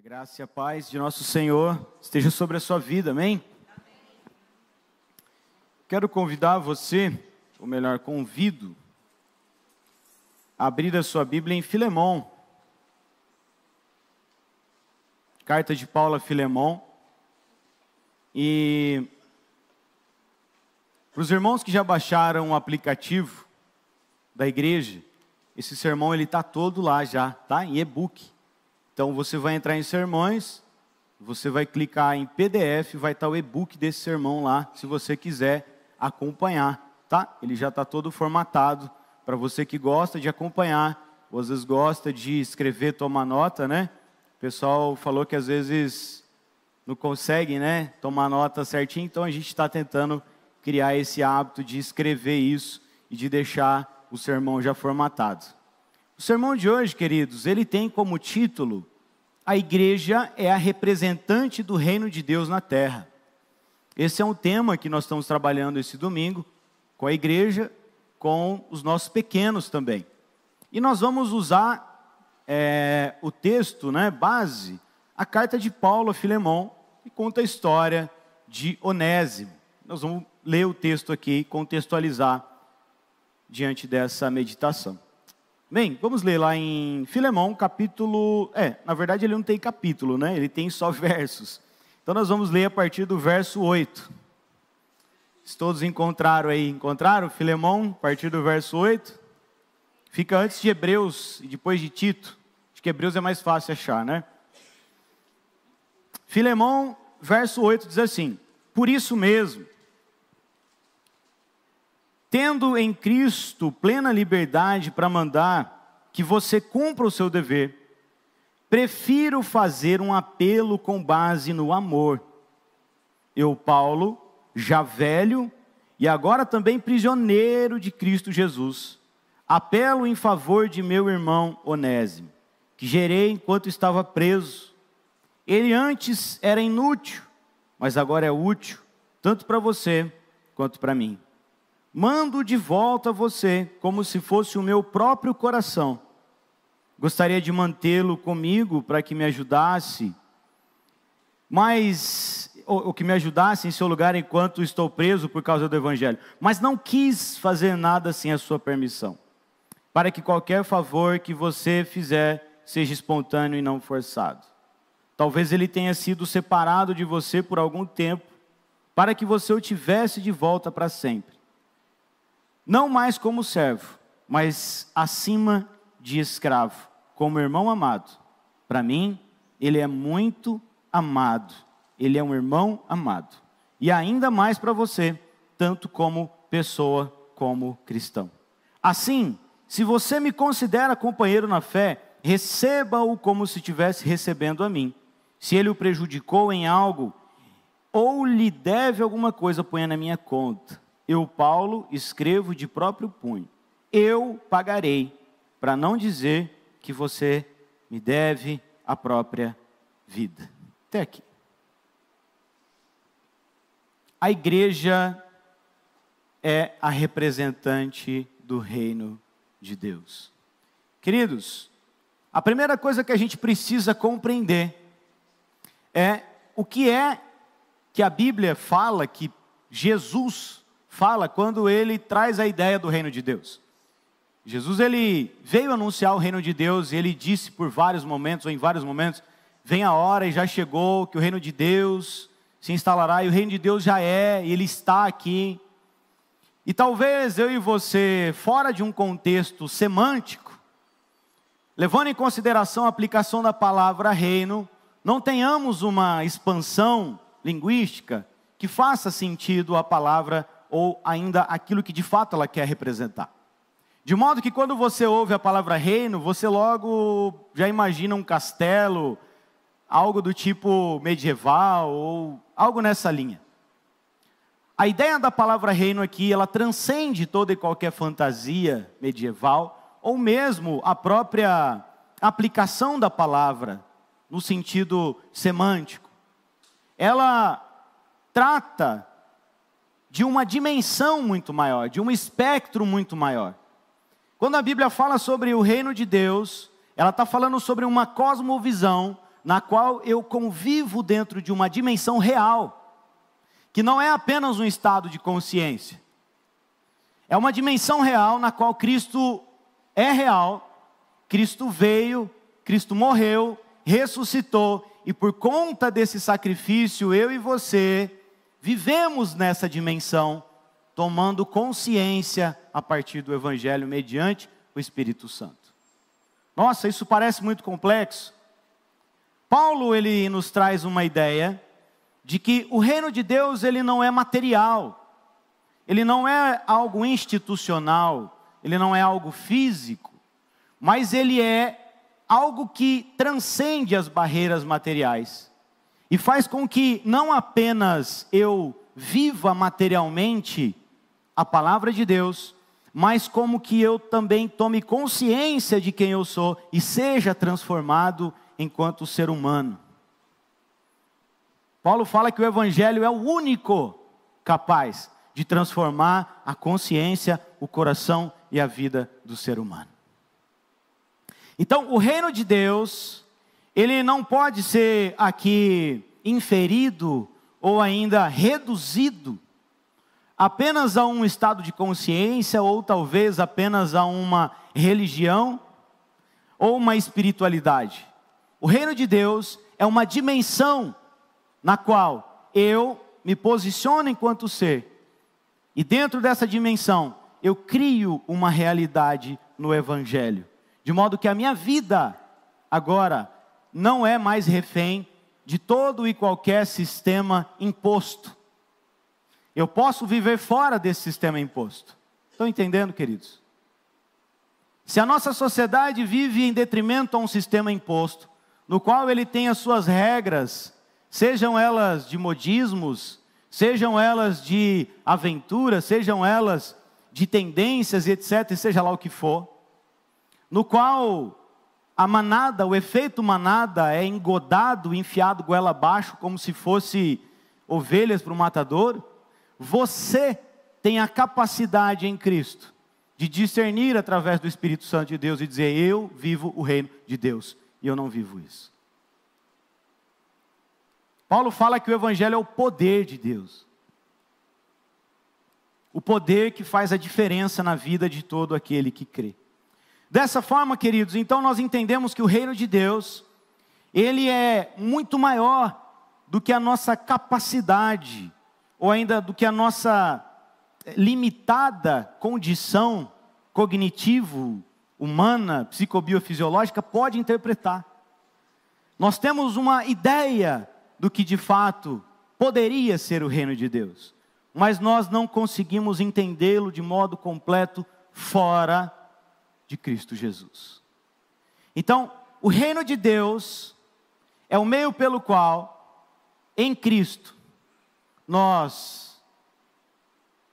A graça e a paz de nosso Senhor esteja sobre a sua vida, amém? Quero convidar você, ou melhor, convido, a abrir a sua Bíblia em Filemão. Carta de Paulo a Filemão. E para os irmãos que já baixaram o aplicativo da igreja, esse sermão ele está todo lá já, tá? Em e-book. Então você vai entrar em sermões, você vai clicar em PDF, vai estar o e-book desse sermão lá, se você quiser acompanhar, tá? Ele já está todo formatado para você que gosta de acompanhar, ou às vezes gosta de escrever, tomar nota, né? O pessoal falou que às vezes não consegue, né, tomar nota certinho, então a gente está tentando criar esse hábito de escrever isso e de deixar o sermão já formatado. O sermão de hoje, queridos, ele tem como título: a igreja é a representante do reino de Deus na terra. Esse é um tema que nós estamos trabalhando esse domingo, com a igreja, com os nossos pequenos também. E nós vamos usar o texto, né, base, a carta de Paulo a Filemão, que conta a história de Onésimo. Nós vamos ler o texto aqui e contextualizar diante dessa meditação. Bem, vamos ler lá em Filemão, capítulo... na verdade ele não tem capítulo, né? Ele tem só versos. Então nós vamos ler a partir do verso 8. Se todos encontraram aí, encontraram? Filemão, a partir do verso 8. Fica antes de Hebreus e depois de Tito. Acho que Hebreus é mais fácil achar, né? Filemão, verso 8 diz assim: por isso mesmo, tendo em Cristo plena liberdade para mandar que você cumpra o seu dever, prefiro fazer um apelo com base no amor. Eu, Paulo, já velho e agora também prisioneiro de Cristo Jesus, apelo em favor de meu irmão Onésimo, que gerei enquanto estava preso. Ele antes era inútil, mas agora é útil, tanto para você quanto para mim. Mando de volta a você, como se fosse o meu próprio coração. Gostaria de mantê-lo comigo para que me ajudasse, ou que me ajudasse em seu lugar enquanto estou preso por causa do Evangelho. Mas não quis fazer nada sem a sua permissão, para que qualquer favor que você fizer seja espontâneo e não forçado. Talvez ele tenha sido separado de você por algum tempo, para que você o tivesse de volta para sempre. Não mais como servo, mas acima de escravo, como irmão amado. Para mim, ele é muito amado. Ele é um irmão amado. E ainda mais para você, tanto como pessoa, como cristão. Assim, se você me considera companheiro na fé, receba-o como se estivesse recebendo a mim. Se ele o prejudicou em algo, ou lhe deve alguma coisa, ponha na minha conta. Eu, Paulo, escrevo de próprio punho. Eu pagarei, para não dizer que você me deve a própria vida. Até aqui. A igreja é a representante do reino de Deus. Queridos, a primeira coisa que a gente precisa compreender é o que a Bíblia fala, que Jesus fala quando ele traz a ideia do reino de Deus. Jesus, ele veio anunciar o reino de Deus e ele disse por vários momentos, ou em vários momentos: vem a hora e já chegou que o reino de Deus se instalará, e o reino de Deus já é, e ele está aqui. E talvez eu e você, fora de um contexto semântico, levando em consideração a aplicação da palavra reino, não tenhamos uma expansão linguística que faça sentido a palavra ou ainda aquilo que de fato ela quer representar. De modo que quando você ouve a palavra reino, você logo já imagina um castelo, algo do tipo medieval ou algo nessa linha. A ideia da palavra reino aqui, ela transcende toda e qualquer fantasia medieval, ou mesmo a própria aplicação da palavra no sentido semântico. Ela trata de uma dimensão muito maior, de um espectro muito maior. Quando a Bíblia fala sobre o reino de Deus, ela está falando sobre uma cosmovisão na qual eu convivo dentro de uma dimensão real, que não é apenas um estado de consciência. É uma dimensão real na qual Cristo é real, Cristo veio, Cristo morreu, ressuscitou, e por conta desse sacrifício, eu e você vivemos nessa dimensão, tomando consciência a partir do Evangelho, mediante o Espírito Santo. Nossa, isso parece muito complexo. Paulo, ele nos traz uma ideia de que o reino de Deus, ele não é material, ele não é algo institucional, ele não é algo físico, mas ele é algo que transcende as barreiras materiais e faz com que não apenas eu viva materialmente a palavra de Deus, mas como que eu também tome consciência de quem eu sou e seja transformado enquanto ser humano. Paulo fala que o Evangelho é o único capaz de transformar a consciência, o coração e a vida do ser humano. Então, o reino de Deus, ele não pode ser aqui inferido ou ainda reduzido apenas a um estado de consciência, ou talvez apenas a uma religião ou uma espiritualidade. O reino de Deus é uma dimensão na qual eu me posiciono enquanto ser, e dentro dessa dimensão eu crio uma realidade no Evangelho, de modo que a minha vida agora não é mais refém de todo e qualquer sistema imposto. Eu posso viver fora desse sistema imposto. Estão entendendo, queridos? Se a nossa sociedade vive em detrimento a um sistema imposto, no qual ele tem as suas regras, sejam elas de modismos, sejam elas de aventura, sejam elas de tendências e etc, seja lá o que for, no qual a manada, o efeito manada é engodado, enfiado goela abaixo, como se fosse ovelhas para o matador, você tem a capacidade em Cristo de discernir através do Espírito Santo de Deus e dizer: eu vivo o reino de Deus, e eu não vivo isso. Paulo fala que o Evangelho é o poder de Deus. O poder que faz a diferença na vida de todo aquele que crê. Dessa forma, queridos, então nós entendemos que o reino de Deus, ele é muito maior do que a nossa capacidade, ou ainda do que a nossa limitada condição cognitivo, humana, psicobiofisiológica pode interpretar. Nós temos uma ideia do que de fato poderia ser o reino de Deus, mas nós não conseguimos entendê-lo de modo completo fora de Cristo Jesus. Então, o reino de Deus é o meio pelo qual, em Cristo, nós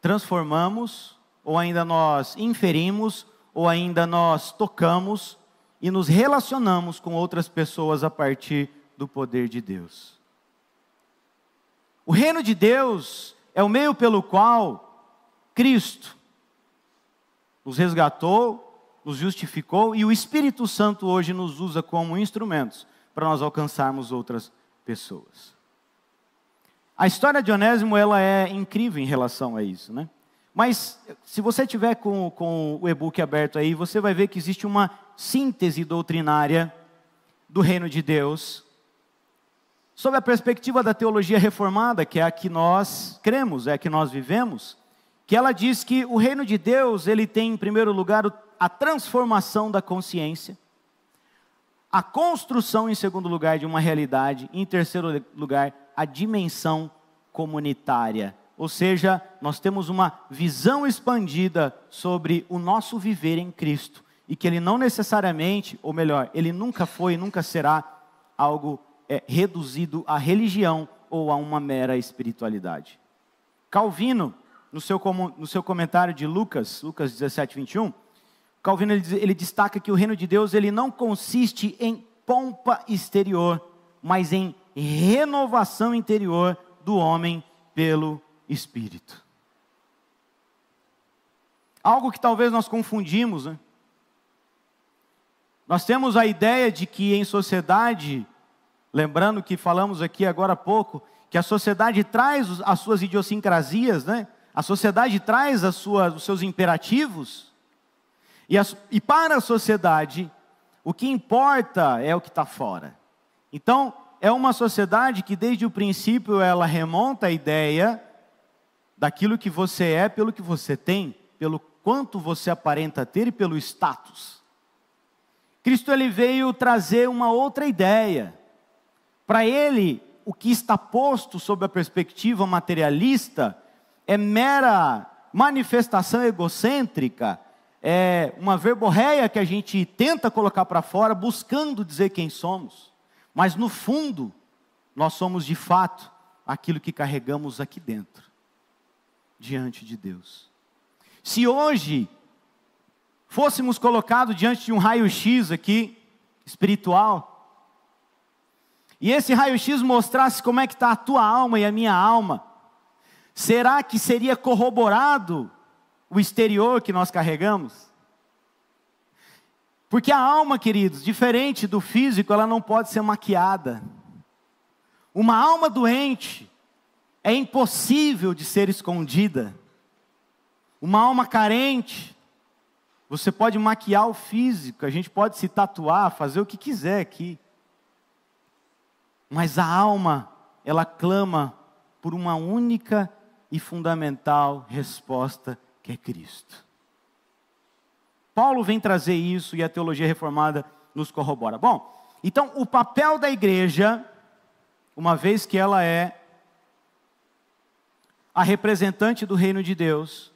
transformamos, ou ainda nós inferimos, ou ainda nós tocamos e nos relacionamos com outras pessoas a partir do poder de Deus. O reino de Deus é o meio pelo qual Cristo nos resgatou, nos justificou, e o Espírito Santo hoje nos usa como instrumentos para nós alcançarmos outras pessoas. A história de Onésimo, ela é incrível em relação a isso, né? Mas, se você tiver com o e-book aberto aí, você vai ver que existe uma síntese doutrinária do reino de Deus, sob a perspectiva da teologia reformada, que é a que nós cremos, é a que nós vivemos, que ela diz que o reino de Deus, ele tem em primeiro lugar a transformação da consciência, a construção em segundo lugar de uma realidade, e em terceiro lugar, a dimensão comunitária. Ou seja, nós temos uma visão expandida sobre o nosso viver em Cristo, e que ele não necessariamente, ou melhor, ele nunca foi e nunca será algo reduzido à religião ou a uma mera espiritualidade. Calvino, no seu comentário de Lucas 17, 21, Calvino ele destaca que o reino de Deus ele não consiste em pompa exterior, mas em renovação interior do homem pelo Espírito. Algo que talvez nós confundimos, né? Nós temos a ideia de que em sociedade Lembrando que falamos aqui agora há pouco, que a sociedade traz as suas idiosincrasias, né? A sociedade traz os seus imperativos, e para a sociedade, o que importa é o que está fora. Então, é uma sociedade que desde o princípio ela remonta a ideia daquilo que você é pelo que você tem, pelo quanto você aparenta ter e pelo status. Cristo ele veio trazer uma outra ideia. Para ele, o que está posto sob a perspectiva materialista é mera manifestação egocêntrica, é uma verborreia que a gente tenta colocar para fora, buscando dizer quem somos. Mas no fundo, nós somos de fato aquilo que carregamos aqui dentro, diante de Deus. Se hoje fôssemos colocados diante de um raio-x aqui, espiritual, e esse raio-x mostrasse como é que está a tua alma e a minha alma, será que seria corroborado o exterior que nós carregamos? Porque a alma, queridos, diferente do físico, ela não pode ser maquiada. Uma alma doente é impossível de ser escondida. Uma alma carente, você pode maquiar o físico, a gente pode se tatuar, fazer o que quiser aqui. Mas a alma, ela clama por uma única e fundamental resposta, que é Cristo. Paulo vem trazer isso e a teologia reformada nos corrobora. Bom, então o papel da igreja, uma vez que ela é a representante do reino de Deus,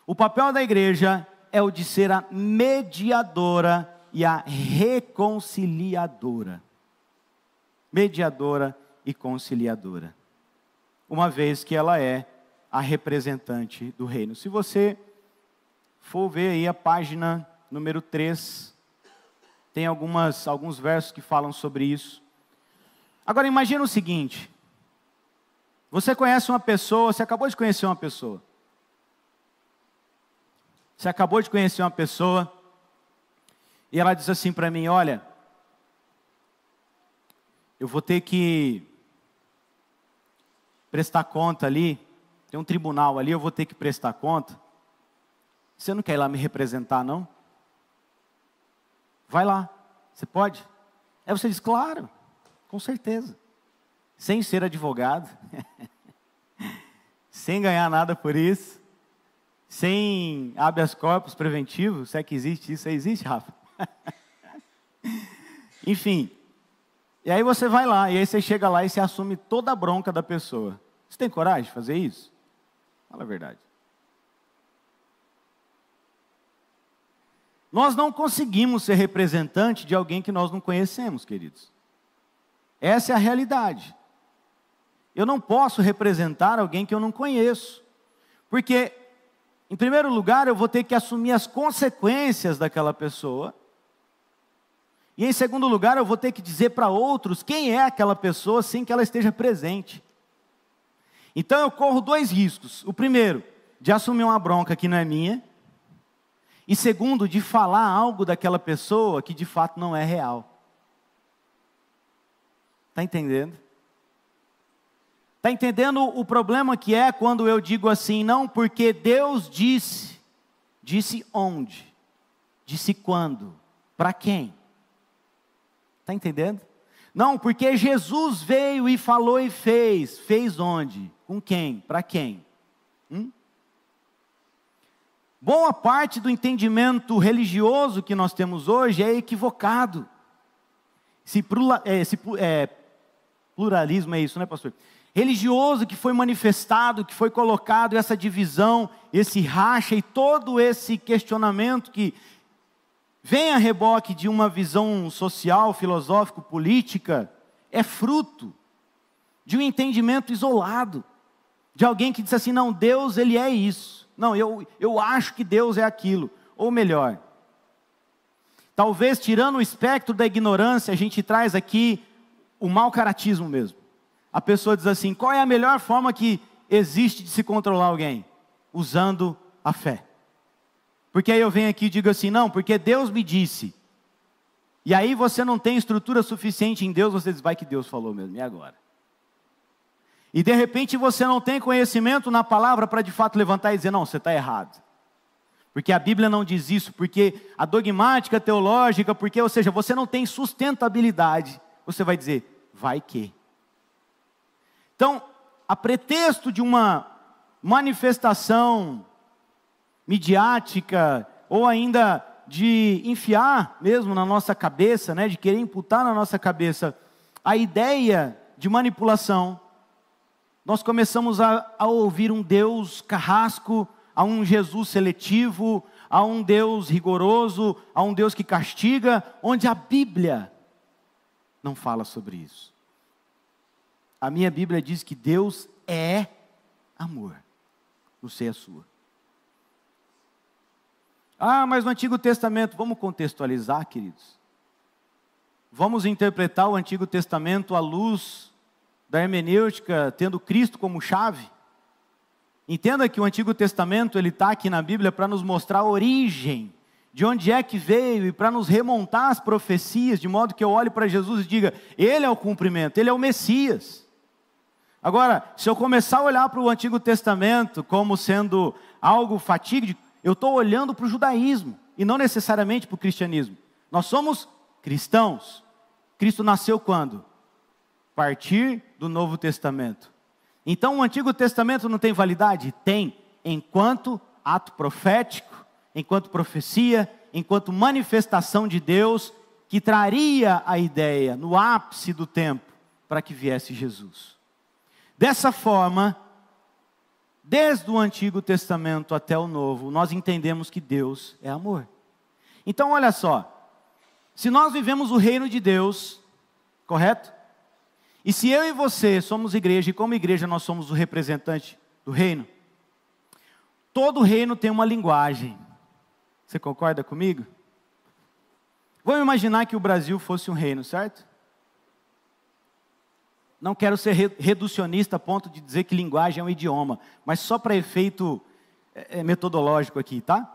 o papel da igreja é o de ser a mediadora e a reconciliadora. Mediadora e conciliadora. Uma vez que ela é a representante do reino. Se você for ver aí a página número 3, tem alguns versos que falam sobre isso. Agora imagina o seguinte, você conhece uma pessoa, você acabou de conhecer uma pessoa. Você acabou de conhecer uma pessoa, e ela diz assim para mim, olha, eu vou ter que prestar conta ali, tem um tribunal ali, eu vou ter que prestar conta. Você não quer ir lá me representar, não? Vai lá, você pode? Aí você diz, claro, com certeza. Sem ser advogado, sem ganhar nada por isso, sem habeas corpus preventivo, se é que existe isso, aí existe, Rafa? Enfim, e aí você vai lá, e aí você chega lá e você assume toda a bronca da pessoa. Você tem coragem de fazer isso? Fala a verdade. Nós não conseguimos ser representante de alguém que nós não conhecemos, queridos. Essa é a realidade. Eu não posso representar alguém que eu não conheço. Porque, em primeiro lugar, eu vou ter que assumir as consequências daquela pessoa. E em segundo lugar, eu vou ter que dizer para outros quem é aquela pessoa sem que ela esteja presente. Então eu corro 2 riscos. O primeiro, de assumir uma bronca que não é minha. E segundo, de falar algo daquela pessoa que de fato não é real. Está entendendo? Está entendendo o problema que é quando eu digo assim, não, porque Deus disse. Disse onde? Disse quando? Para quem? Está entendendo? Não, porque Jesus veio e falou e fez. Fez onde? Com quem? Para quem? Boa parte do entendimento religioso que nós temos hoje é equivocado. Pluralismo é isso, né, pastor? Religioso que foi manifestado, que foi colocado, essa divisão, esse racha e todo esse questionamento que vem a reboque de uma visão social, filosófico, política, é fruto de um entendimento isolado, de alguém que diz assim, não, Deus ele é isso, não, eu acho que Deus é aquilo, ou melhor, talvez tirando o espectro da ignorância, a gente traz aqui o mau caratismo mesmo. A pessoa diz assim, qual é a melhor forma que existe de se controlar alguém? Usando a fé. Porque aí eu venho aqui e digo assim, não, porque Deus me disse. E aí você não tem estrutura suficiente em Deus, você diz, vai que Deus falou mesmo, e agora? E de repente você não tem conhecimento na palavra para de fato levantar e dizer, não, você está errado. Porque a Bíblia não diz isso, porque a dogmática teológica, porque, ou seja, você não tem sustentabilidade, você vai dizer, vai que. Então, a pretexto de uma manifestação midiática, ou ainda de enfiar mesmo na nossa cabeça, né, de querer imputar na nossa cabeça a ideia de manipulação, nós começamos a ouvir um Deus carrasco, a um Jesus seletivo, a um Deus rigoroso, a um Deus que castiga, onde a Bíblia não fala sobre isso. A minha Bíblia diz que Deus é amor. Não sei a sua. Ah, mas no Antigo Testamento, vamos contextualizar, queridos. Vamos interpretar o Antigo Testamento à luz da hermenêutica, tendo Cristo como chave. Entenda que o Antigo Testamento, ele está aqui na Bíblia para nos mostrar a origem, de onde é que veio, e para nos remontar as profecias, de modo que eu olhe para Jesus e diga, Ele é o cumprimento, Ele é o Messias. Agora, se eu começar a olhar para o Antigo Testamento como sendo algo fatídico, eu estou olhando para o judaísmo, e não necessariamente para o cristianismo. Nós somos cristãos. Cristo nasceu quando? A partir do Novo Testamento. Então o Antigo Testamento não tem validade? Tem, enquanto ato profético, enquanto profecia, enquanto manifestação de Deus, que traria a ideia, no ápice do tempo, para que viesse Jesus. Dessa forma, desde o Antigo Testamento até o Novo, nós entendemos que Deus é amor. Então olha só, se nós vivemos o reino de Deus, correto? E se eu e você somos igreja, e como igreja nós somos o representante do reino, todo reino tem uma linguagem. Você concorda comigo? Vamos imaginar que o Brasil fosse um reino, certo? Não quero ser reducionista a ponto de dizer que linguagem é um idioma, mas só para efeito metodológico aqui, tá?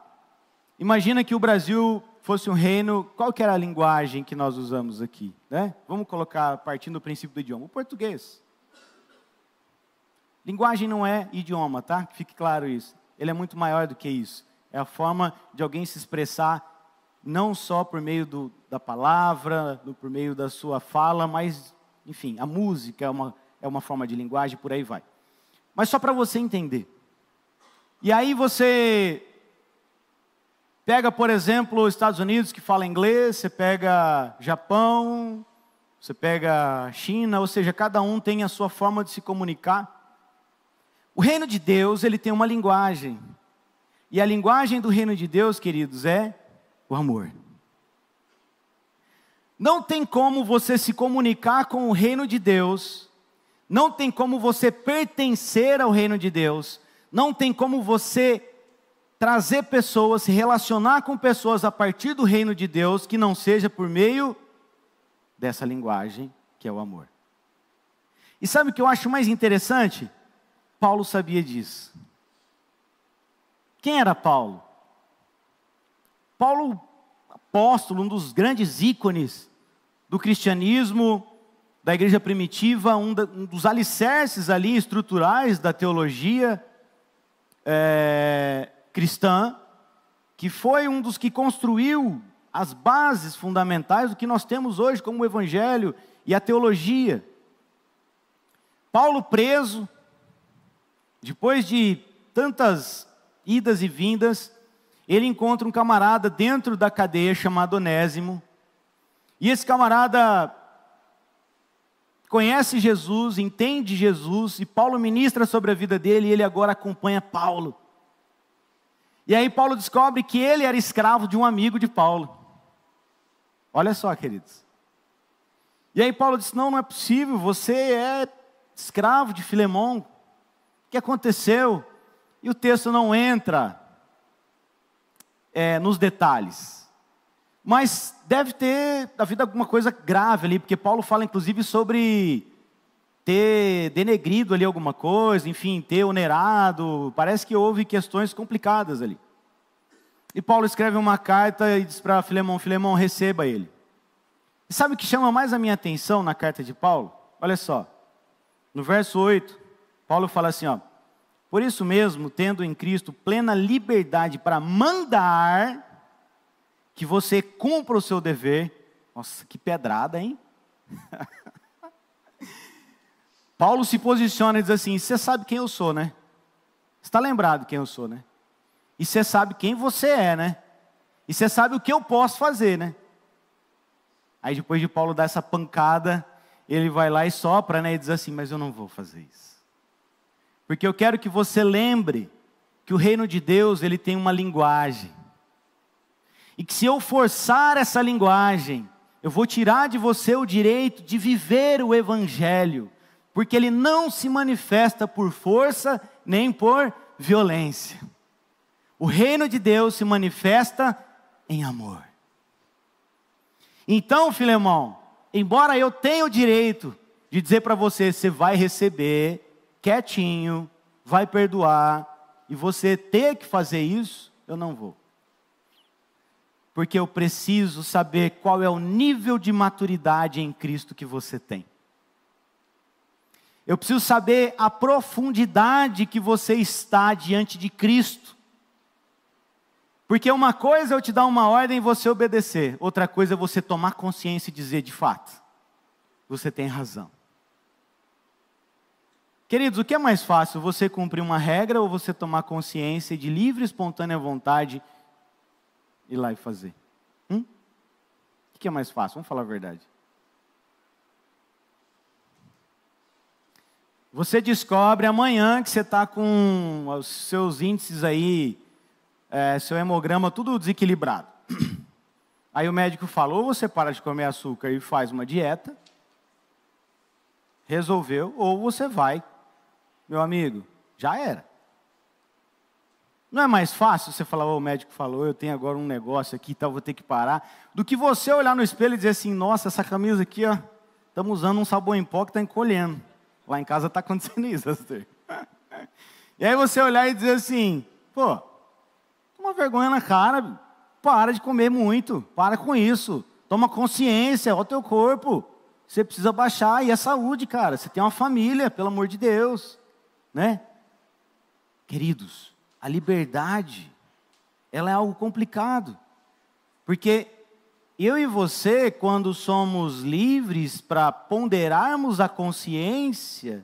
Imagina que o Brasil fosse um reino, qual que era a linguagem que nós usamos aqui, né? Vamos colocar, partindo do princípio do idioma, o português. Linguagem não é idioma, tá? Que fique claro isso. Ele é muito maior do que isso. É a forma de alguém se expressar, não só por meio da palavra, por meio da sua fala, mas, enfim, a música é uma forma de linguagem, por aí vai. Mas só para você entender. E aí você pega, por exemplo, os Estados Unidos, que fala inglês, você pega Japão, você pega China, ou seja, cada um tem a sua forma de se comunicar. O reino de Deus, ele tem uma linguagem. E a linguagem do reino de Deus, queridos, é o amor. Não tem como você se comunicar com o reino de Deus, não tem como você pertencer ao reino de Deus, não tem como você trazer pessoas, se relacionar com pessoas a partir do reino de Deus, que não seja por meio dessa linguagem, que é o amor. E sabe o que eu acho mais interessante? Paulo sabia disso. Quem era Paulo? Paulo, apóstolo, um dos grandes ícones do cristianismo, da igreja primitiva, um dos alicerces ali estruturais da teologia cristã, que foi um dos que construiu as bases fundamentais do que nós temos hoje como o evangelho e a teologia. Paulo preso, depois de tantas idas e vindas, ele encontra um camarada dentro da cadeia chamado Onésimo, e esse camarada conhece Jesus, entende Jesus, e Paulo ministra sobre a vida dele, e ele agora acompanha Paulo. E aí Paulo descobre que ele era escravo de um amigo de Paulo. Olha só, queridos. E aí Paulo disse, não é possível, você é escravo de Filemão. O que aconteceu? E o texto não entra nos detalhes. Mas deve ter havido alguma coisa grave ali, porque Paulo fala inclusive sobre ter denegrido ali alguma coisa, enfim, ter onerado, parece que houve questões complicadas ali. E Paulo escreve uma carta e diz para Filemão, Filemão, receba ele. E sabe o que chama mais a minha atenção na carta de Paulo? Olha só, no verso 8, Paulo fala assim, ó: por isso mesmo, tendo em Cristo plena liberdade para mandar que você cumpra o seu dever. Nossa, que pedrada, hein? Paulo se posiciona e diz assim: você sabe quem eu sou, né? Você está lembrado quem eu sou, né? E você sabe quem você é, né? E você sabe o que eu posso fazer, né? Aí depois de Paulo dar essa pancada, ele vai lá e sopra, né? E diz assim: mas eu não vou fazer isso. Porque eu quero que você lembre que o reino de Deus, ele tem uma linguagem. E que se eu forçar essa linguagem, eu vou tirar de você o direito de viver o Evangelho. Porque ele não se manifesta por força, nem por violência. O reino de Deus se manifesta em amor. Então, Filemão, embora eu tenha o direito de dizer para você, você vai receber quietinho, vai perdoar, e você ter que fazer isso, eu não vou. Porque eu preciso saber qual é o nível de maturidade em Cristo que você tem. Eu preciso saber a profundidade que você está diante de Cristo. Porque uma coisa é eu te dar uma ordem e você obedecer. Outra coisa é você tomar consciência e dizer: de fato, você tem razão. Queridos, o que é mais fácil? Você cumprir uma regra ou você tomar consciência de livre e espontânea vontade ir lá e fazer? O que é mais fácil? Vamos falar a verdade. Você descobre amanhã que você está com os seus índices aí, seu hemograma tudo desequilibrado. Aí o médico fala: ou você para de comer açúcar e faz uma dieta, resolveu, ou você vai. Meu amigo, já era. Não é mais fácil você falar: o médico falou, eu tenho agora um negócio aqui, vou ter que parar, do que você olhar no espelho e dizer assim: nossa, essa camisa aqui, ó, estamos usando um sabão em pó que está encolhendo. Lá em casa está acontecendo isso, pastor. E aí você olhar e dizer assim: pô, toma vergonha na cara, para de comer muito, para com isso, toma consciência, olha o teu corpo, você precisa baixar, e é saúde, cara, você tem uma família, pelo amor de Deus, né? Queridos, a liberdade, ela é algo complicado, porque eu e você, quando somos livres para ponderarmos a consciência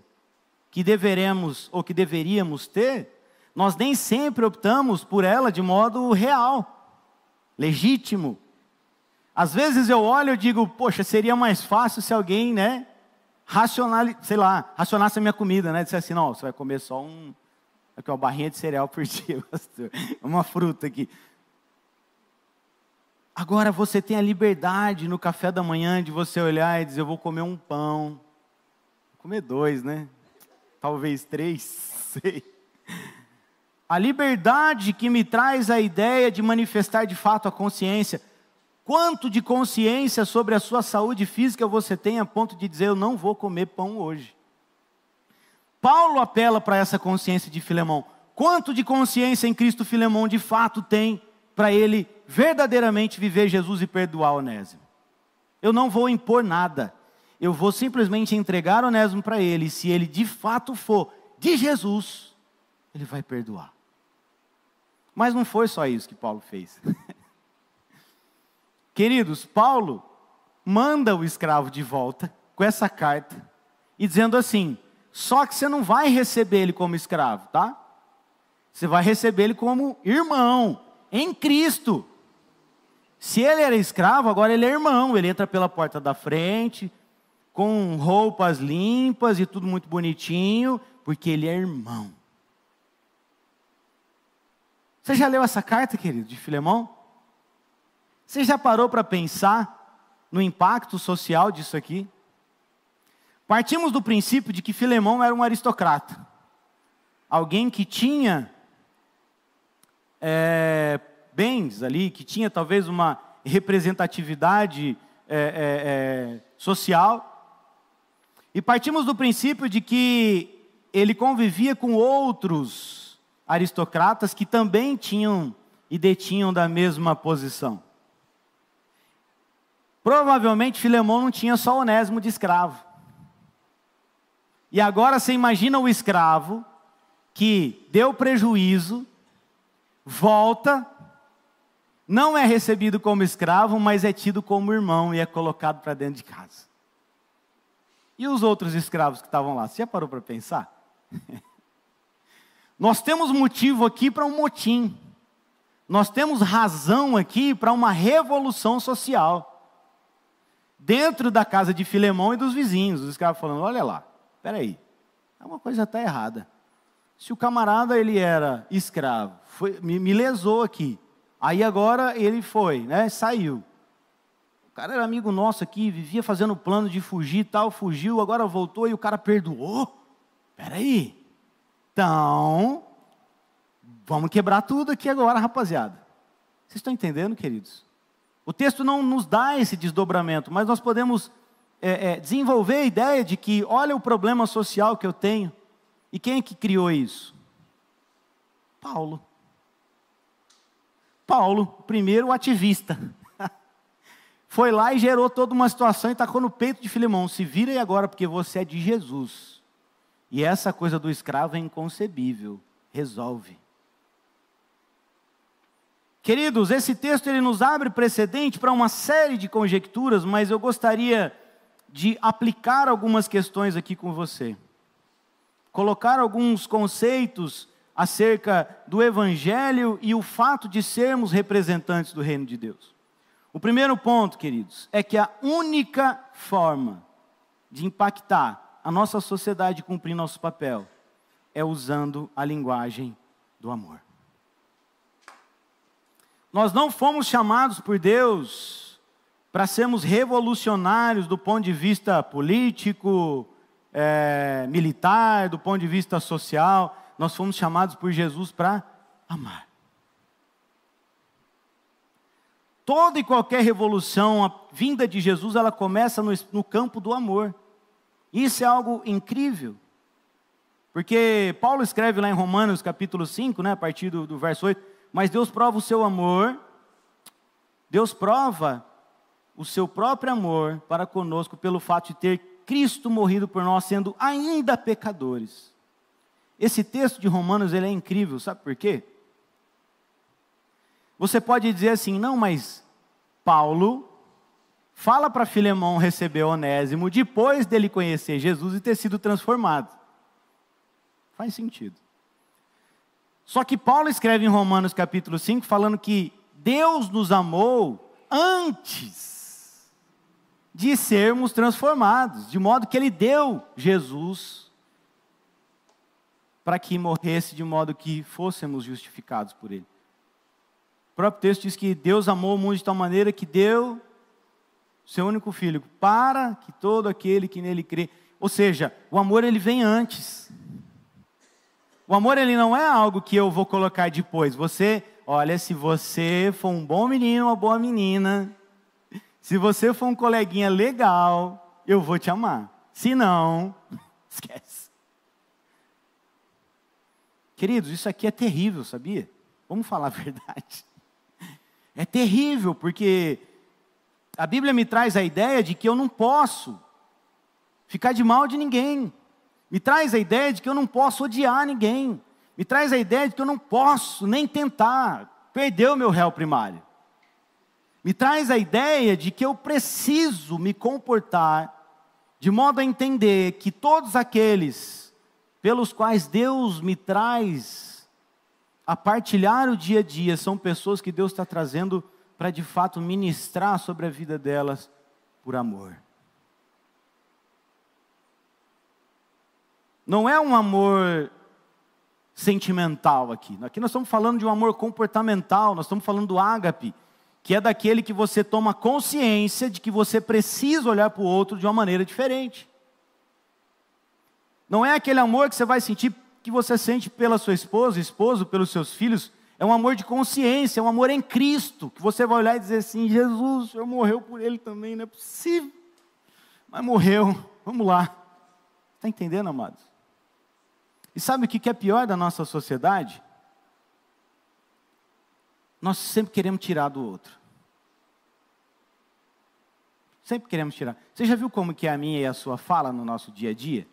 que deveremos ou que deveríamos ter, nós nem sempre optamos por ela de modo real, legítimo. Às vezes eu olho e digo: poxa, seria mais fácil se alguém, né, racionasse a minha comida, né? Disse assim: não, você vai comer só uma barrinha de cereal por dia, pastor, uma fruta aqui. Agora você tem a liberdade no café da manhã de você olhar e dizer: eu vou comer um pão, vou comer 2, né? Talvez 3, sei. A liberdade que me traz a ideia de manifestar de fato a consciência. Quanto de consciência sobre a sua saúde física você tem a ponto de dizer: eu não vou comer pão hoje? Paulo apela para essa consciência de Filemão. Quanto de consciência em Cristo Filemão de fato tem para ele verdadeiramente viver Jesus e perdoar Onésimo? Eu não vou impor nada. Eu vou simplesmente entregar Onésimo para ele. E se ele de fato for de Jesus, ele vai perdoar. Mas não foi só isso que Paulo fez. Queridos, Paulo manda o escravo de volta com essa carta e dizendo assim: só que você não vai receber ele como escravo, tá? Você vai receber ele como irmão em Cristo. Se ele era escravo, agora ele é irmão. Ele entra pela porta da frente, com roupas limpas e tudo muito bonitinho, porque ele é irmão. Você já leu essa carta, querido, de Filemão? Você já parou para pensar no impacto social disso aqui? Partimos do princípio de que Filemão era um aristocrata. Alguém que tinha bens ali, que tinha talvez uma representatividade social. E partimos do princípio de que ele convivia com outros aristocratas que também tinham e detinham da mesma posição. Provavelmente Filemão não tinha só Onésimo de escravo. E agora você imagina o escravo que deu prejuízo, volta, não é recebido como escravo, mas é tido como irmão e é colocado para dentro de casa. E os outros escravos que estavam lá, você já parou para pensar? Nós temos motivo aqui para um motim. Nós temos razão aqui para uma revolução social. Dentro da casa de Filemão e dos vizinhos, os escravos falando, olha lá, espera aí, uma coisa está errada. Se o camarada ele era escravo, me lesou aqui, aí agora ele foi, né, saiu. O cara era amigo nosso aqui, vivia fazendo plano de fugir e tal, fugiu, agora voltou e o cara perdoou. Espera aí, então, vamos quebrar tudo aqui agora, rapaziada. Vocês estão entendendo, queridos? O texto não nos dá esse desdobramento, mas nós podemos desenvolver a ideia de que, olha o problema social que eu tenho. E quem é que criou isso? Paulo. Paulo, primeiro ativista. Foi lá e gerou toda uma situação e tacou no peito de Filemão. Se vira aí agora, porque você é de Jesus. E essa coisa do escravo é inconcebível. Resolve. Queridos, esse texto ele nos abre precedente para uma série de conjecturas, mas eu gostaria de aplicar algumas questões aqui com você. Colocar alguns conceitos acerca do Evangelho e o fato de sermos representantes do reino de Deus. O primeiro ponto, queridos, é que a única forma de impactar a nossa sociedade e cumprir nosso papel é usando a linguagem do amor. Nós não fomos chamados por Deus para sermos revolucionários do ponto de vista político, militar, do ponto de vista social. Nós fomos chamados por Jesus para amar. Toda e qualquer revolução, a vinda de Jesus, ela começa no campo do amor. Isso é algo incrível. Porque Paulo escreve lá em Romanos capítulo 5, né, a partir do verso 8, mas Deus prova o seu amor, Deus prova o seu próprio amor para conosco pelo fato de ter Cristo morrido por nós, sendo ainda pecadores. Esse texto de Romanos ele é incrível, sabe por quê? Você pode dizer assim, não, mas Paulo fala para Filemão receber Onésimo depois dele conhecer Jesus e ter sido transformado. Faz sentido. Só que Paulo escreve em Romanos capítulo 5 falando que Deus nos amou antes de sermos transformados, de modo que Ele deu Jesus para que morresse de modo que fôssemos justificados por Ele. O próprio texto diz que Deus amou o mundo de tal maneira que deu seu único Filho, para que todo aquele que nele crê. Ou seja, o amor ele vem antes. O amor ele não é algo que eu vou colocar depois. Olha, se você for um bom menino, uma boa menina, se você for um coleguinha legal, eu vou te amar. Se não, esquece. Queridos, isso aqui é terrível, sabia? Vamos falar a verdade. É terrível, porque a Bíblia me traz a ideia de que eu não posso ficar de mal de ninguém. Me traz a ideia de que eu não posso odiar ninguém. Me traz a ideia de que eu não posso nem tentar perder o meu réu primário. Me traz a ideia de que eu preciso me comportar de modo a entender que todos aqueles pelos quais Deus me traz a partilhar o dia a dia são pessoas que Deus está trazendo para de fato ministrar sobre a vida delas por amor. Não é um amor sentimental aqui. Aqui nós estamos falando de um amor comportamental, nós estamos falando do ágape, que é daquele que você toma consciência de que você precisa olhar para o outro de uma maneira diferente. Não é aquele amor que você vai sentir, que você sente pela sua esposa, esposo, pelos seus filhos. É um amor de consciência, é um amor em Cristo, que você vai olhar e dizer assim, Jesus, o Senhor morreu por ele também, não é possível. Mas morreu, vamos lá. Está entendendo, amados? E sabe o que é pior da nossa sociedade? Nós sempre queremos tirar do outro. Sempre queremos tirar. Você já viu como que é a minha e a sua fala no nosso dia a dia?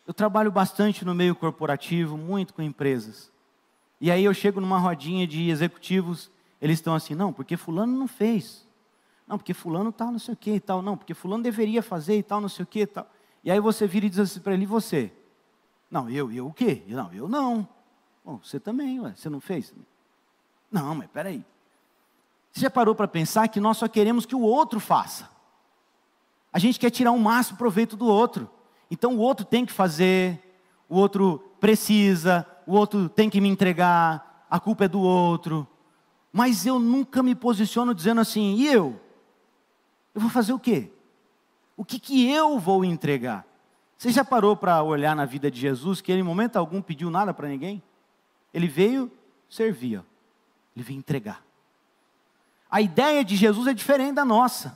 Eu trabalho bastante no meio corporativo, muito com empresas. E aí eu chego numa rodinha de executivos, eles estão assim, não, porque fulano não fez. Não, porque fulano tal, não sei o que e tal. Não, porque fulano deveria fazer e tal, não sei o que e tal. E aí você vira e diz assim para ele, e você? Não, eu o quê? Não, eu não. Bom, você também, ué, você não fez? Não, mas peraí. Você já parou para pensar que nós só queremos que o outro faça? A gente quer tirar o máximo proveito do outro. Então o outro tem que fazer, o outro precisa, o outro tem que me entregar, a culpa é do outro. Mas eu nunca me posiciono dizendo assim, e eu? Eu vou fazer o quê? O que eu vou entregar? Você já parou para olhar na vida de Jesus, que ele em momento algum pediu nada para ninguém? Ele veio servir, ele veio entregar. A ideia de Jesus é diferente da nossa.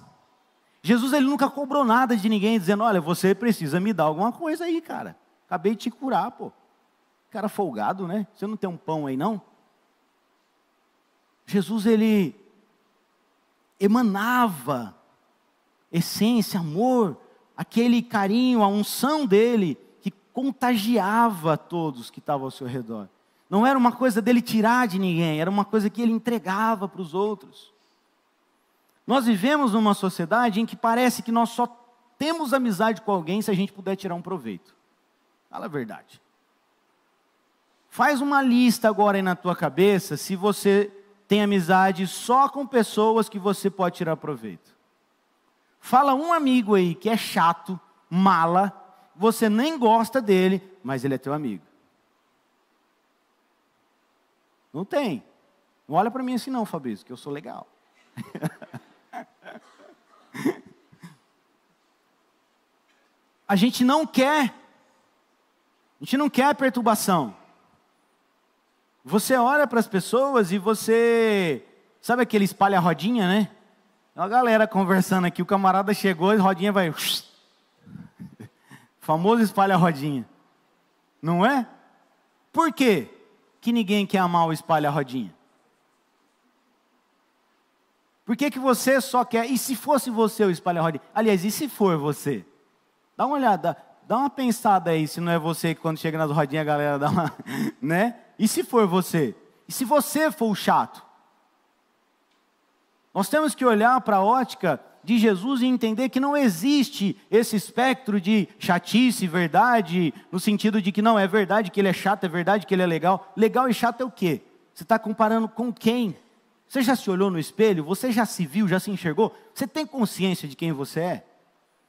Jesus ele nunca cobrou nada de ninguém, dizendo, olha, você precisa me dar alguma coisa aí, cara. Acabei de te curar, pô. Cara folgado, né? Você não tem um pão aí, não? Jesus, ele emanava essência, amor, aquele carinho, a unção dele, que contagiava todos que estavam ao seu redor. Não era uma coisa dele tirar de ninguém, era uma coisa que ele entregava para os outros. Nós vivemos numa sociedade em que parece que nós só temos amizade com alguém se a gente puder tirar um proveito. Fala a verdade. Faz uma lista agora aí na tua cabeça, se você tem amizade só com pessoas que você pode tirar proveito. Fala um amigo aí que é chato, mala, você nem gosta dele, mas ele é teu amigo. Não tem. Não olha para mim assim não, Fabrício, que eu sou legal. A gente não quer perturbação. Você olha para as pessoas e você, sabe aquele espalha rodinha, né? A galera conversando aqui, o camarada chegou e a rodinha vai... Famoso espalha rodinha. Não é? Por quê que ninguém quer amar o espalha rodinha? Por que que você só quer... E se fosse você o espalha rodinha? Aliás, e se for você? Dá uma olhada, dá uma pensada aí, se não é você que quando chega nas rodinhas a galera dá uma... né? E se for você? E se você for o chato? Nós temos que olhar para a ótica de Jesus e entender que não existe esse espectro de chatice e verdade, no sentido de que não, é verdade que ele é chato, é verdade que ele é legal. Legal e chato é o quê? Você está comparando com quem? Você já se olhou no espelho? Você já se viu, já se enxergou? Você tem consciência de quem você é?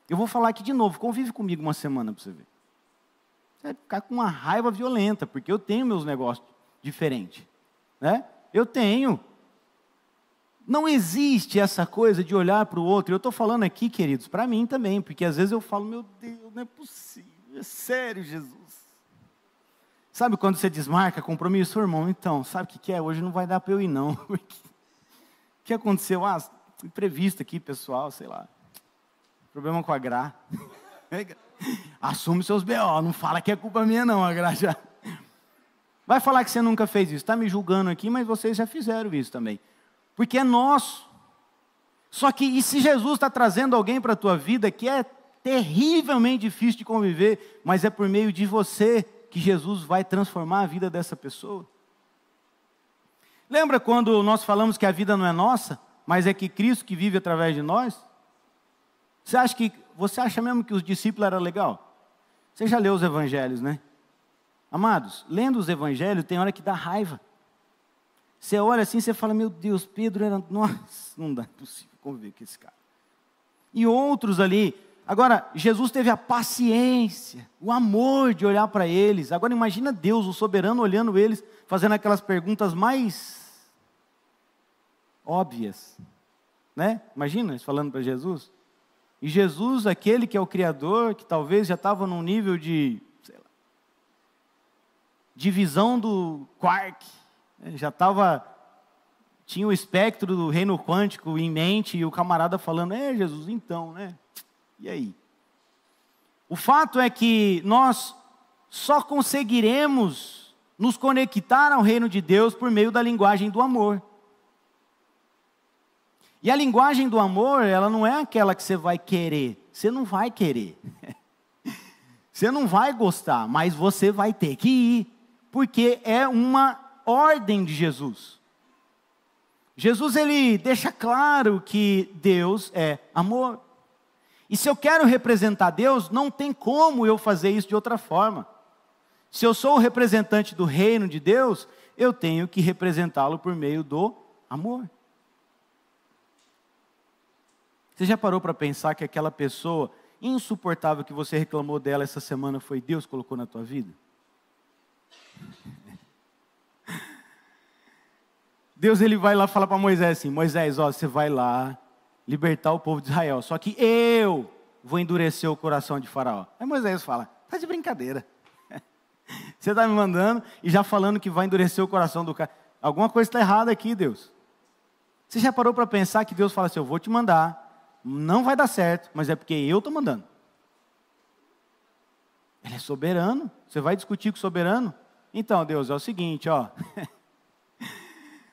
Eu vou falar aqui de novo, convive comigo uma semana para você ver. Você vai ficar com uma raiva violenta, porque eu tenho meus negócios diferentes. Né? Eu tenho. Não existe essa coisa de olhar para o outro. Eu estou falando aqui, queridos, para mim também, porque às vezes eu falo, meu Deus, não é possível, é sério, Jesus. Sabe quando você desmarca compromisso, irmão? Então, sabe o que é? Hoje não vai dar para eu ir, não. O que aconteceu? Imprevisto aqui, pessoal, sei lá. Problema com a Gra. Assume seus B.O., não fala que é culpa minha, não, a Gra já. Vai falar que você nunca fez isso. Está me julgando aqui, mas vocês já fizeram isso também. Porque é nosso. Só que, e se Jesus está trazendo alguém para a tua vida que é terrivelmente difícil de conviver, mas é por meio de você que Jesus vai transformar a vida dessa pessoa? Lembra quando nós falamos que a vida não é nossa, mas é que Cristo que vive através de nós? Você acha mesmo que os discípulos eram legal? Você já leu os evangelhos, né? Amados, lendo os evangelhos tem hora que dá raiva. Você olha assim, você fala, meu Deus, Pedro era... Nossa, não dá, é possível conviver com esse cara. E outros ali. Agora, Jesus teve a paciência, o amor de olhar para eles. Agora imagina Deus, o soberano, olhando eles, fazendo aquelas perguntas mais óbvias. Né? Imagina eles falando para Jesus. E Jesus, aquele que é o Criador, que talvez já estava num nível de, sei lá, divisão do quark, já tinha o espectro do reino quântico em mente, e o camarada falando, Jesus, então, né? E aí? O fato é que nós só conseguiremos nos conectar ao reino de Deus por meio da linguagem do amor. E a linguagem do amor, ela não é aquela que você vai querer. Você não vai querer. Você não vai gostar, mas você vai ter que ir. Porque é uma ordem de Jesus. Jesus, ele deixa claro que Deus é amor. E se eu quero representar Deus, não tem como eu fazer isso de outra forma. Se eu sou o representante do reino de Deus, eu tenho que representá-lo por meio do amor. Você já parou para pensar que aquela pessoa insuportável que você reclamou dela essa semana foi Deus que colocou na tua vida? Deus, ele vai lá falar para Moisés assim: Moisés, ó, você vai lá libertar o povo de Israel, só que eu vou endurecer o coração de Faraó. Aí Moisés fala: tá de brincadeira. Você está me mandando e já falando que vai endurecer o coração do cara. Alguma coisa está errada aqui, Deus. Você já parou para pensar que Deus fala assim: eu vou te mandar, não vai dar certo, mas é porque eu estou mandando. Ele é soberano. Você vai discutir com o soberano? Então, Deus, é o seguinte, ó.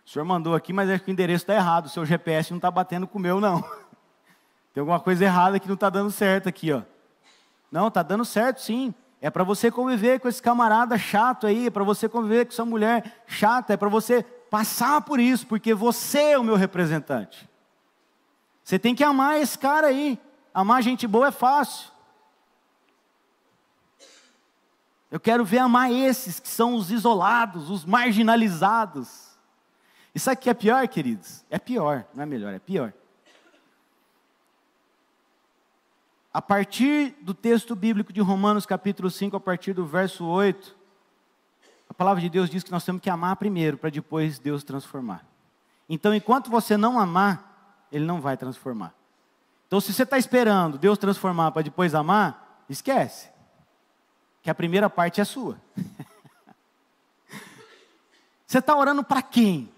O senhor mandou aqui, mas acho que o endereço está errado. O seu GPS não está batendo com o meu, não. Tem alguma coisa errada que não está dando certo aqui, ó. Não, está dando certo, sim. É para você conviver com esse camarada chato aí, é para você conviver com essa mulher chata, é para você passar por isso, porque você é o meu representante. Você tem que amar esse cara aí. Amar gente boa é fácil. Eu quero ver amar esses que são os isolados, os marginalizados. E sabe o que é pior, queridos? É pior, não é melhor, é pior. A partir do texto bíblico de Romanos capítulo 5, a partir do verso 8, a palavra de Deus diz que nós temos que amar primeiro, para depois Deus transformar. Então, enquanto você não amar, Ele não vai transformar. Então, se você está esperando Deus transformar para depois amar, esquece. Que a primeira parte é sua. Você está orando para quem?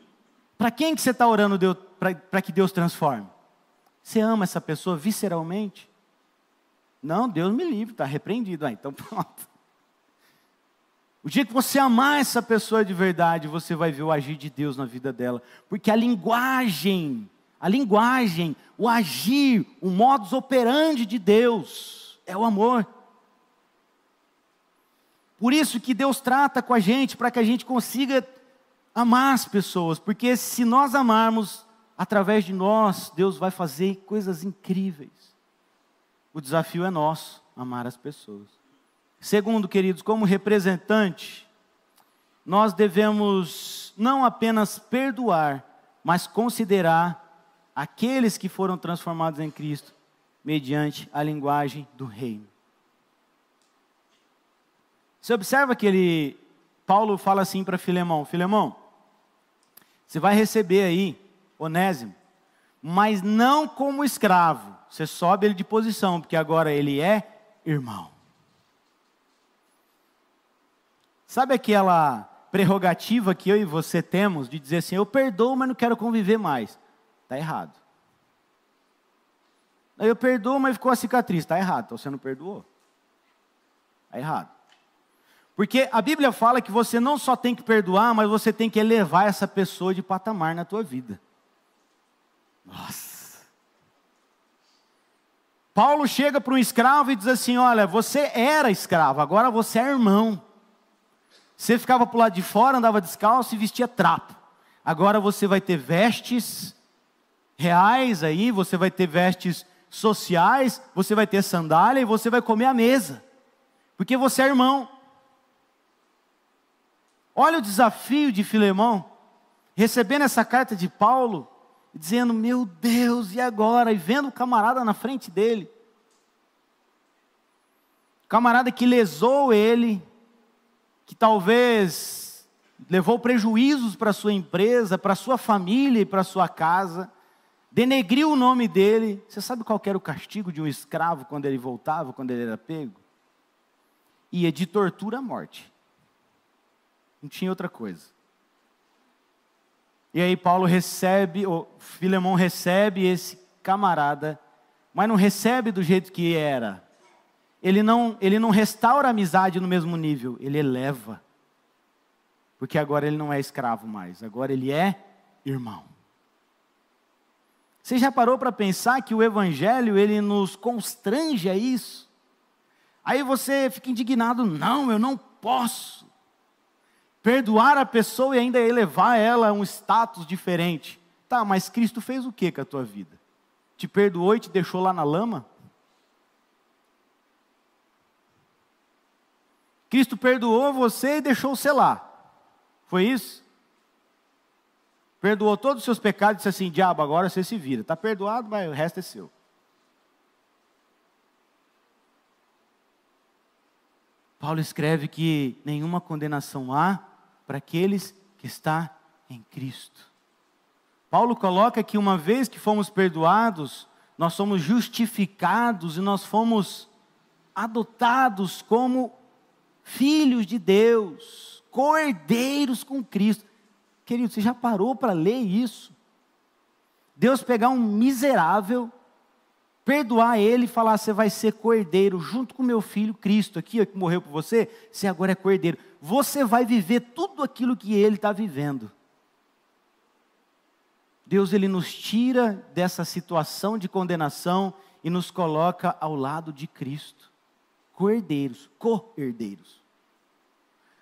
Para quem que você está orando para que Deus transforme? Você ama essa pessoa visceralmente? Não, Deus me livre, está repreendido. Então pronto. O dia que você amar essa pessoa de verdade, você vai ver o agir de Deus na vida dela. Porque a linguagem, o agir, o modus operandi de Deus é o amor. Por isso que Deus trata com a gente, para que a gente consiga amar as pessoas. Porque se nós amarmos, através de nós, Deus vai fazer coisas incríveis. O desafio é nosso, amar as pessoas. Segundo, queridos, como representante, nós devemos não apenas perdoar, mas considerar aqueles que foram transformados em Cristo, mediante a linguagem do reino. Você observa que Paulo fala assim para Filemão: Filemão, você vai receber aí Onésimo, mas não como escravo. Você sobe ele de posição, porque agora ele é irmão. Sabe aquela prerrogativa que eu e você temos de dizer assim: eu perdoo, mas não quero conviver mais? Está errado. Eu perdoo, mas ficou a cicatriz. Está errado, então você não perdoou. Está errado. Porque a Bíblia fala que você não só tem que perdoar, mas você tem que elevar essa pessoa de patamar na tua vida. Nossa. Paulo chega para um escravo e diz assim: olha, você era escravo, agora você é irmão. Você ficava para o lado de fora, andava descalço e vestia trapo. Agora você vai ter vestes reais aí, você vai ter vestes sociais, você vai ter sandália e você vai comer à mesa. Porque você é irmão. Olha o desafio de Filemão, recebendo essa carta de Paulo, dizendo: meu Deus, e agora? E vendo o camarada na frente dele. Camarada que lesou ele, que talvez levou prejuízos para a sua empresa, para a sua família e para a sua casa, denegriu o nome dele. Você sabe qual era o castigo de um escravo quando ele voltava, quando ele era pego? Ia de tortura à morte. Não tinha outra coisa. E aí Filemão recebe esse camarada, mas não recebe do jeito que era. Ele não restaura a amizade no mesmo nível, ele eleva. Porque agora ele não é escravo mais, agora ele é irmão. Você já parou para pensar que o Evangelho, ele nos constrange a isso? Aí você fica indignado, não, eu não posso perdoar a pessoa e ainda elevar ela a um status diferente. Tá, mas Cristo fez o que com a tua vida? Te perdoou e te deixou lá na lama? Cristo perdoou você e deixou você lá. Foi isso? Perdoou todos os seus pecados e disse assim, diabo, agora você se vira. Está perdoado, mas o resto é seu. Paulo escreve que nenhuma condenação há para aqueles que estão em Cristo. Paulo coloca que uma vez que fomos perdoados, nós somos justificados e nós fomos adotados como filhos de Deus, cordeiros com Cristo. Querido, você já parou para ler isso? Deus pegar um miserável, perdoar ele e falar, você vai ser cordeiro, junto com meu filho Cristo aqui, que morreu por você, você agora é cordeiro. Você vai viver tudo aquilo que ele está vivendo. Deus, ele nos tira dessa situação de condenação e nos coloca ao lado de Cristo. Cordeiros, co-herdeiros.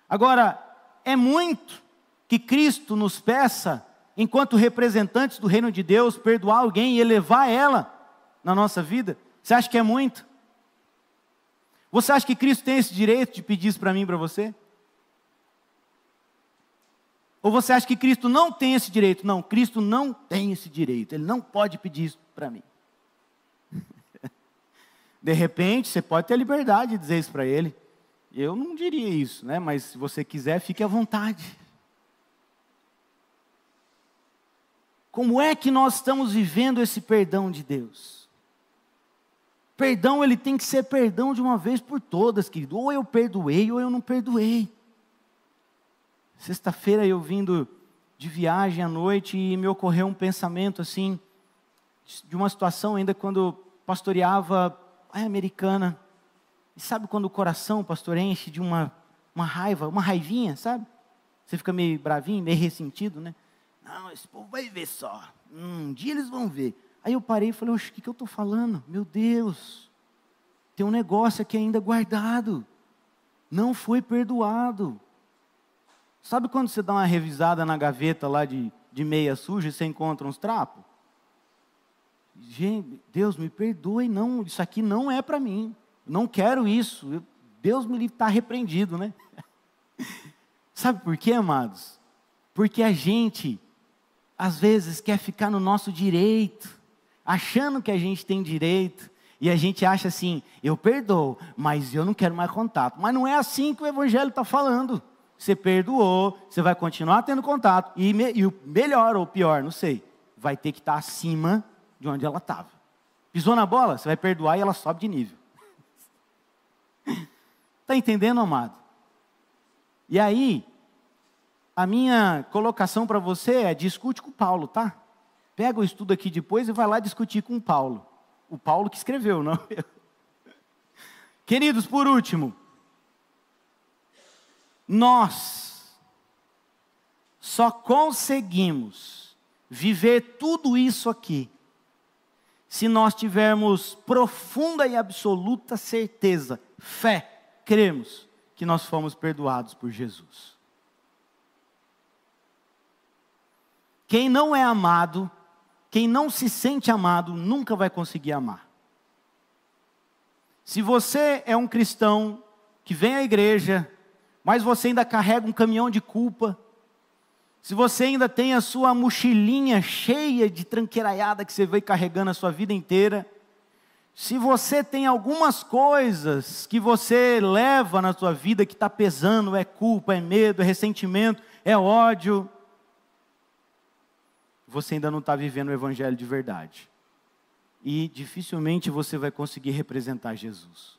Agora, é muito que Cristo nos peça, enquanto representantes do reino de Deus, perdoar alguém e elevar ela na nossa vida? Você acha que é muito? Você acha que Cristo tem esse direito de pedir isso para mim e para você? Ou você acha que Cristo não tem esse direito? Não, Cristo não tem esse direito, Ele não pode pedir isso para mim. De repente, você pode ter a liberdade de dizer isso para Ele. Eu não diria isso, né? Mas se você quiser, fique à vontade. Como é que nós estamos vivendo esse perdão de Deus? Perdão, ele tem que ser perdão de uma vez por todas, querido. Ou eu perdoei, ou eu não perdoei. Sexta-feira eu vindo de viagem à noite e me ocorreu um pensamento assim, de uma situação ainda quando pastoreava a Americana. E sabe quando o coração, pastor, enche de uma raiva, uma raivinha, sabe? Você fica meio bravinho, meio ressentido, né? Não, esse povo vai ver só. Um dia eles vão ver. Aí eu parei e falei, oxe, o que eu estou falando? Meu Deus, tem um negócio aqui ainda guardado. Não foi perdoado. Sabe quando você dá uma revisada na gaveta lá de meia suja e você encontra uns trapos? Gente, Deus me perdoe, não, isso aqui não é para mim. Não quero isso. Deus me livre, está repreendido, né? Sabe por quê, amados? Porque a gente, às vezes, quer ficar no nosso direito, achando que a gente tem direito, e a gente acha assim, eu perdoo, mas eu não quero mais contato. Mas não é assim que o Evangelho está falando. Você perdoou, você vai continuar tendo contato, e o melhor ou pior, não sei, vai ter que estar acima de onde ela estava. Pisou na bola, você vai perdoar e ela sobe de nível. Está entendendo, amado? E aí, a minha colocação para você é, discute com Paulo, tá? Pega o estudo aqui depois e vai lá discutir com Paulo. O Paulo que escreveu, não eu. Queridos, por último, nós só conseguimos viver tudo isso aqui se nós tivermos profunda e absoluta certeza, fé, cremos que nós fomos perdoados por Jesus. Quem não é amado, quem não se sente amado, nunca vai conseguir amar. Se você é um cristão que vem à igreja, mas você ainda carrega um caminhão de culpa, se você ainda tem a sua mochilinha cheia de tranqueiraiada que você veio carregando a sua vida inteira, se você tem algumas coisas que você leva na sua vida que está pesando, é culpa, é medo, é ressentimento, é ódio, você ainda não está vivendo o Evangelho de verdade. E dificilmente você vai conseguir representar Jesus.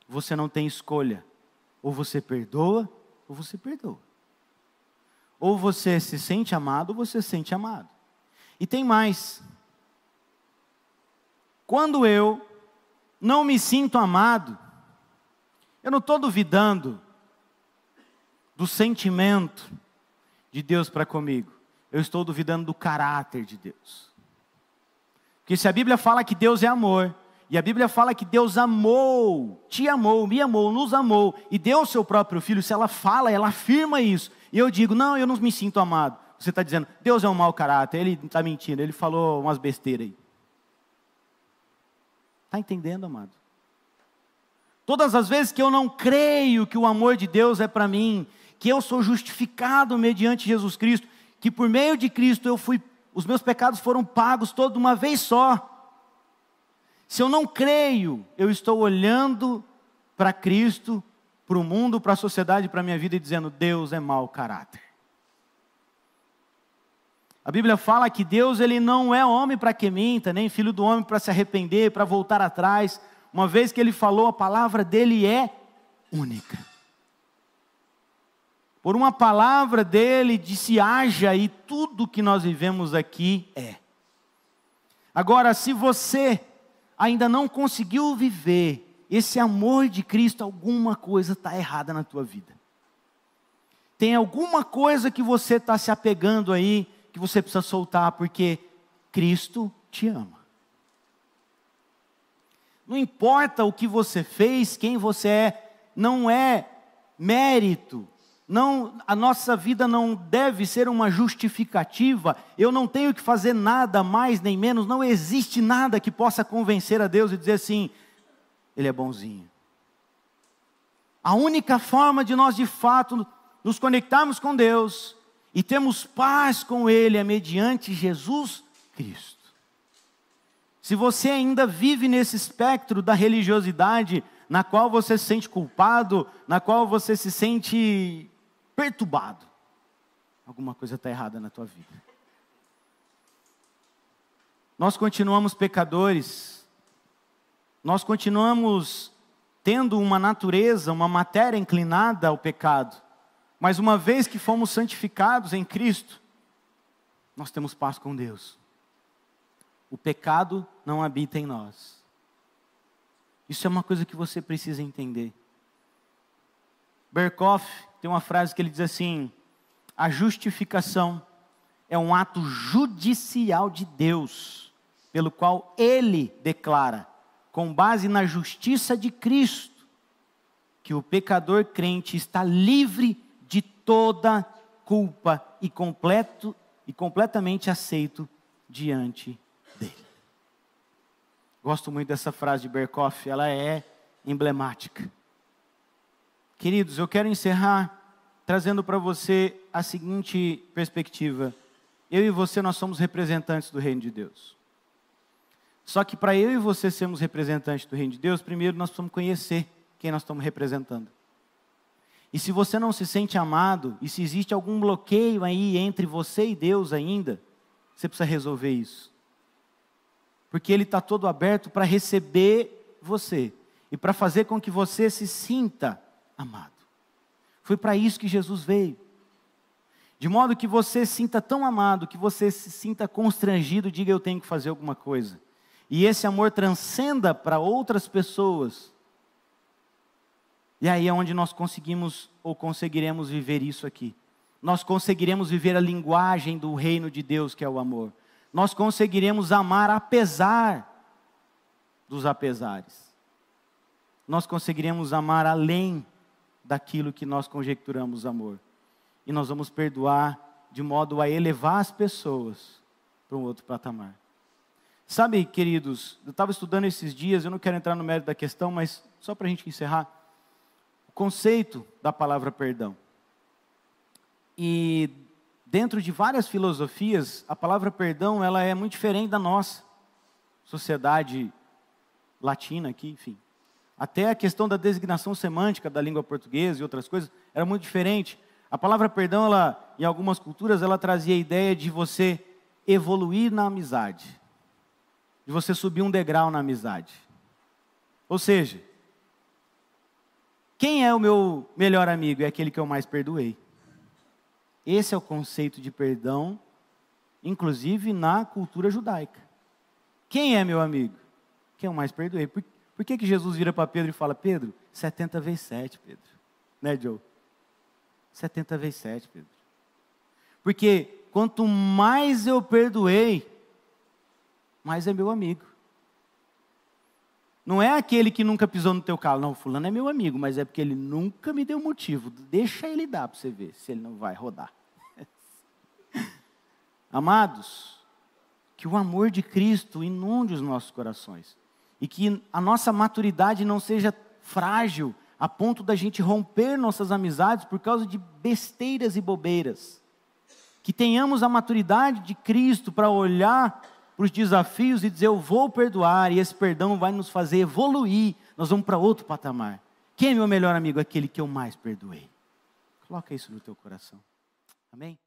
Você não tem escolha. Ou você perdoa, ou você perdoa. Ou você se sente amado, ou você se sente amado. E tem mais. Quando eu não me sinto amado, eu não estou duvidando do sentimento de Deus para comigo. Eu estou duvidando do caráter de Deus. Porque se a Bíblia fala que Deus é amor, e a Bíblia fala que Deus amou, te amou, me amou, nos amou, e deu o seu próprio Filho, se ela fala, ela afirma isso, e eu digo, não, eu não me sinto amado. Você está dizendo, Deus é um mau caráter, Ele está mentindo, Ele falou umas besteiras aí. Está entendendo, amado? Todas as vezes que eu não creio que o amor de Deus é para mim, que eu sou justificado mediante Jesus Cristo, que por meio de Cristo os meus pecados foram pagos todos de uma vez só. Se eu não creio, eu estou olhando para Cristo, para o mundo, para a sociedade, para a minha vida e dizendo, Deus é mau caráter. A Bíblia fala que Deus ele não é homem para que minta, nem filho do homem para se arrepender, para voltar atrás. Uma vez que Ele falou, a palavra dEle é única. Por uma palavra dEle disse haja e tudo que nós vivemos aqui é. Agora, se você ainda não conseguiu viver esse amor de Cristo, alguma coisa está errada na tua vida. Tem alguma coisa que você está se apegando aí, que você precisa soltar, porque Cristo te ama. Não importa o que você fez, quem você é, não é mérito. Não, a nossa vida não deve ser uma justificativa. Eu não tenho que fazer nada mais nem menos. Não existe nada que possa convencer a Deus e dizer assim, Ele é bonzinho. A única forma de nós de fato nos conectarmos com Deus e temos paz com Ele é mediante Jesus Cristo. Se você ainda vive nesse espectro da religiosidade, na qual você se sente culpado, na qual você se sente perturbado, alguma coisa está errada na tua vida. Nós continuamos pecadores, nós continuamos tendo uma natureza, uma matéria inclinada ao pecado, mas uma vez que fomos santificados em Cristo, nós temos paz com Deus. O pecado não habita em nós. Isso é uma coisa que você precisa entender. Berkhoff tem uma frase que ele diz assim, a justificação é um ato judicial de Deus, pelo qual Ele declara, com base na justiça de Cristo, que o pecador crente está livre de toda culpa e completamente aceito diante dele. Gosto muito dessa frase de Berkhoff, ela é emblemática. Queridos, eu quero encerrar trazendo para você a seguinte perspectiva. Eu e você, nós somos representantes do reino de Deus. Só que para eu e você sermos representantes do reino de Deus, primeiro nós precisamos conhecer quem nós estamos representando. E se você não se sente amado, e se existe algum bloqueio aí entre você e Deus ainda, você precisa resolver isso. Porque Ele está todo aberto para receber você, e para fazer com que você se sinta amado. Foi para isso que Jesus veio. De modo que você se sinta tão amado, que você se sinta constrangido, diga eu tenho que fazer alguma coisa. E esse amor transcenda para outras pessoas. E aí é onde nós conseguimos ou conseguiremos viver isso aqui. Nós conseguiremos viver a linguagem do reino de Deus, que é o amor. Nós conseguiremos amar apesar dos apesares. Nós conseguiremos amar além daquilo que nós conjecturamos amor. E nós vamos perdoar de modo a elevar as pessoas para um outro patamar. Sabe, queridos, eu estava estudando esses dias, eu não quero entrar no mérito da questão, mas só para a gente encerrar, o conceito da palavra perdão. E dentro de várias filosofias, a palavra perdão, ela é muito diferente da nossa sociedade latina aqui, enfim. Até a questão da designação semântica da língua portuguesa e outras coisas, era muito diferente. A palavra perdão, ela, em algumas culturas, ela trazia a ideia de você evoluir na amizade. De você subir um degrau na amizade. Ou seja, quem é o meu melhor amigo? É aquele que eu mais perdoei. Esse é o conceito de perdão, inclusive na cultura judaica. Quem é meu amigo? Quem eu mais perdoei. Por que Jesus vira para Pedro e fala, Pedro, 70 vezes 7, Pedro. Né, Joe? 70 vezes 7, Pedro. Porque quanto mais eu perdoei, mas é meu amigo. Não é aquele que nunca pisou no teu calo. Não, fulano é meu amigo, mas é porque ele nunca me deu motivo. Deixa ele dar para você ver se ele não vai rodar. Amados, que o amor de Cristo inunde os nossos corações. E que a nossa maturidade não seja frágil a ponto da gente romper nossas amizades por causa de besteiras e bobeiras. Que tenhamos a maturidade de Cristo para olhar para os desafios e dizer, eu vou perdoar, e esse perdão vai nos fazer evoluir, nós vamos para outro patamar. Quem é meu melhor amigo? Aquele que eu mais perdoei. Coloca isso no teu coração. Amém?